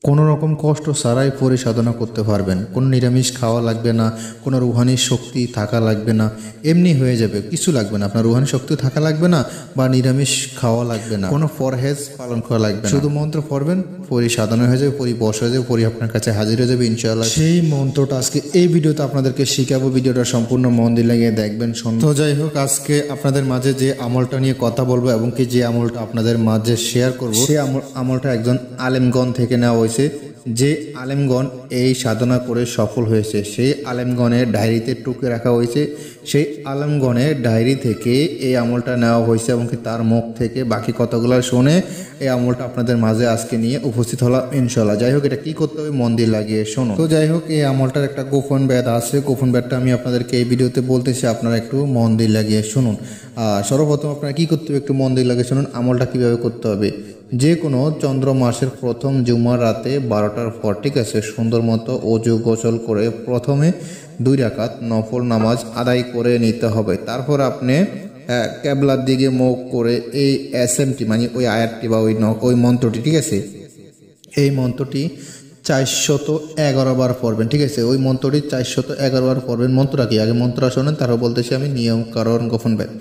কোনো রকম কষ্ট ছাড়াই পরিসাধনা করতে পারবেন। কোনো নিরামিষ খাওয়া লাগবে না, কোনো রুহানি শক্তি থাকা লাগবে না, এমনি হয়ে যাবে, কিছু লাগবে না। আপনার রুহানি শক্তি থাকা লাগবে না বা নিরামিষ খাওয়া লাগবে না, কোনো ফরহেজ পালন করা লাগবে না। শুধু মন্ত্র পড়বেন, পরিসাধনা হয়ে যাবে, বশ হয়ে যাবে, আপনার কাছে হাজির হয়ে যাবে ইনশাআল্লাহ। সেই মন্ত্রটা আজকে এই ভিডিওতে আপনাদেরকে শিখাবো। ভিডিওটা সম্পূর্ণ মন দিয়ে লাগিয়ে দেখবেন। তো যাই হোক, আজকে আপনাদের মাঝে যে আমলটা নিয়ে কথা বলবো এবং কি যে আমলটা আপনাদের মাঝে শেয়ার করব, সেই আমলটা একজন আলেমগণ থেকে নেওয়া হয়েছে। যে আলেমগণ এই সাধনা করে সফল হয়েছে, সেই আলেমগণের ডায়েরিতে টুকে রাখা হয়েছে। সেই আলেমগণের ডায়েরি থেকে এই আমলটা নেওয়া হয়েছে এবং কি তার মুখ থেকে বাকি কথাগুলো শুনে এই আমলটা আপনাদের মাঝে আজকে নিয়ে উপস্থিত হলাম ইনশাল্লাহ। যাই হোক, এটা কি করতে হবে মন দিয়ে লাগিয়ে শোনো। তো যাই হোক, এই আমলটার একটা গোপন ব্যাধ আছে। গোপন ব্যাধটা আমি আপনাদেরকে এই ভিডিওতে বলতেছি, আপনারা একটু মন দিয়ে লাগিয়ে শুনুন। সর্বপ্রথম আপনারা কি করতে হবে একটু মন দিয়ে লাগিয়ে শুনুন। আমলটা কিভাবে করতে হবে, যে কোনো চন্দ্র মাসের প্রথম জুমার রাতে 12টার পর, ঠিক আছে, সুন্দর মতো অজু গোসল করে প্রথমে 2 রাকাত নফল নামাজ আদায় করে নিতে হবে। তারপর আপনি কেবলার দিকে মুখ করে এই এসএমটি মানে ওই আয়াতটি বা ওই মন্ত্রটি, ঠিক আছে, এই মন্ত্রটি 411 বার পড়বেন, ঠিক আছে। ওই মন্ত্রটি 411 বার পড়বেন। মন্ত্রটা কি, আগে মন্ত্রটা শোনেন, তারপর বলতেছি আমি নিয়ম কারণ গোপন ব্যাধ।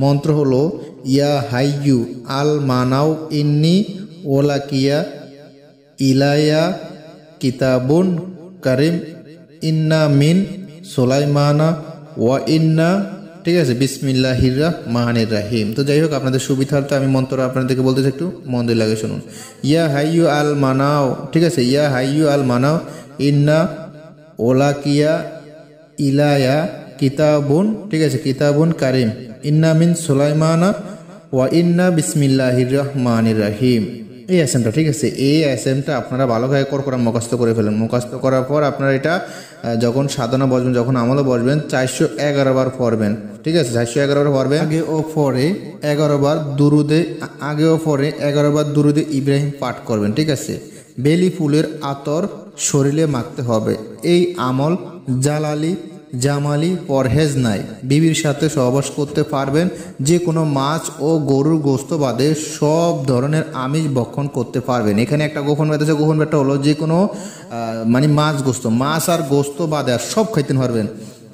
মন্ত্র হলো ইয়া হাইয়ু আল মানাও ইন্নি ওলাকিয়া ইলায়া কিতাবুন কারিম ইন্না মিন সুলাইমানা ওয়া ইন্না, ঠিক আছে, বিসমিল্লাহির রহমানির রহিম। তো যাই হোক, আপনাদের সুবিধার্থে আমি মন্ত্র আপনাদেরকে বলতেছি, একটু মন দিয়ে লাগে শুনুন। ইয়া হাইয়ু আল মানাও, ঠিক আছে, ইয়া হাইয়ু আল মানাও ইন্না ওলাকিয়া ইলায়া কিতাবুন, ঠিক আছে, কিতাবুন কারিম ইন্না মিন সুলাইমানা ওয়া ইন্না বিসমিল্লাহির রহমানির রহিম। এই অ্যাসেমটা, ঠিক আছে, এই অ্যাসেমটা আপনারা ভালোভাবে করে মুখস্থ করে ফেলেন। মুখস্থ করার পর আপনারা এটা যখন সাধনা বসবেন, যখন আমলে বসবেন, 411 বার পড়বেন, ঠিক আছে, 411 বার পড়বেন। আগে ও পরে 11 বার দুরুদে, আগে ও পরে 11 বার দুরুদে ইব্রাহিম পাঠ করবেন, ঠিক আছে। বেলি ফুলের আতর শরীরে মাখতে হবে। এই আমল জালালি জামালি পরহেজ নাই। বিবির সাথে সহবাস করতে পারবেন। যে কোনো মাছ ও গরুর গোস্ত বাদে সব ধরনের আমিষ ভক্ষণ করতে পারবেন। এখানে একটা গোপন ব্যাধ আছে। গোপন ব্যাধটা হলো যে কোনো মানে মাছ আর গোস্ত বাদে আর সব খাইতে পারবেন।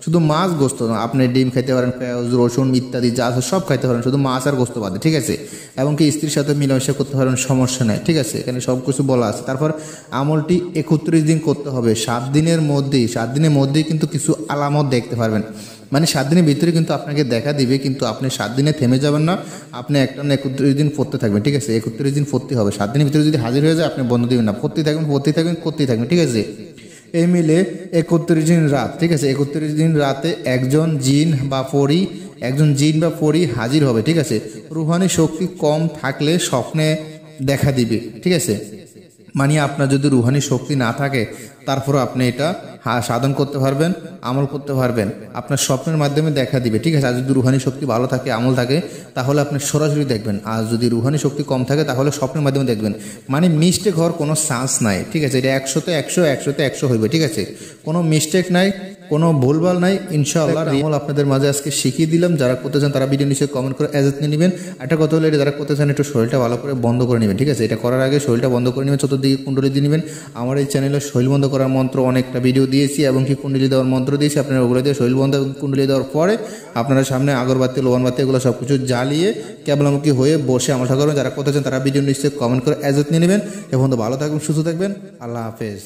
শুধু মাছ গোস্ত না, আপনি ডিম খাইতে পারেন, পেঁয়াজ রসুন ইত্যাদি যা আছে সব খাইতে পারেন, শুধু মাছ আর গোস্ত বাদে, ঠিক আছে। এবং কি স্ত্রীর সাথে মিলামেশা করতে পারেন, সমস্যা নেই, ঠিক আছে। এখানে সব কিছু বলা আছে। তারপর আমলটি 31 দিন করতে হবে। 7 দিনের মধ্যেই কিন্তু কিছু আলামত দেখতে পারবেন। মানে 7 দিনের ভিতরে কিন্তু আপনাকে দেখা দিবে, কিন্তু আপনি 7 দিনে থেমে যাবেন না। আপনি একটা না 31 দিন পড়তে থাকবেন, ঠিক আছে। 31 দিন পড়তে হবে। 7 দিনের ভিতরে যদি হাজির হয়ে যায় আপনি বন্ধ দিবেন না, পড়তে থাকবেন, করতেই থাকবেন, ঠিক আছে। এই মিলে 31 দিন রাত, ঠিক আছে। 31 দিন রাতে একজন জিন বা পরী হাজির হবে, ঠিক আছে। রুহানি শক্তি কম থাকলে স্বপ্নে দেখা দিবে, ঠিক আছে। মানে আপনার যদি রুহানি শক্তি না থাকে, তারপরে আপনি এটা সাধন করতে পারবেন, আমল করতে পারবেন, আপনার স্বপ্নের মাধ্যমে দেখা দিবে, ঠিক আছে। আর যদি রুহানি শক্তি ভালো থাকে, আমল থাকে, তাহলে আপনি সরাসরি দেখবেন। আর যদি রুহানি শক্তি কম থাকে, তাহলে স্বপ্নের মাধ্যমে দেখবেন। মানে মিস্টেক হওয়ার কোনো চান্স নাই, ঠিক আছে। এটা 100তে 100 হইবে, ঠিক আছে। কোনো মিস্টেক নাই, কোনো ভুলভাল নাই, ইনশাআল্লাহ। আমল আপনাদের মাঝে আজকে শিখিয়ে দিলাম। যারা করতে চান তারা ভিডিও নিচে কমেন্ট করে এজাজত নিয়ে নেবেন। একটা কথা হলো, এটা যারা করতে চান একটু শরীরটা ভালো করে বন্ধ করে নেবেন, ঠিক আছে। এটা করার আগে শরীরটা বন্ধ করে নেবেন, চতুর্দিকে কুণ্ডলী দিয়ে নেবেন। আমার এই চ্যানেলে শরীর বন্ধ করার মন্ত্র অনেকটা ভিডিও দিয়েছি এবং কি কুণ্ডলী দেওয়ার মন্ত্র দিয়েছি। আপনারা ওগুলো দিয়ে শরীর বন্ধ কুণ্ডলী দেওয়ার পরে আপনারা সামনে আগরবাতি লোহানবাতি এগুলো সব কিছু জ্বালিয়ে কেবলামুখী হয়ে বসে আমলটা করবেন। যারা করতে চান তারা ভিডিও নিচে কমেন্ট করে এজাজত নিয়ে নেবেন। এখন তো ভালো থাকবেন, সুস্থ থাকবেন, আল্লাহ হাফেজ।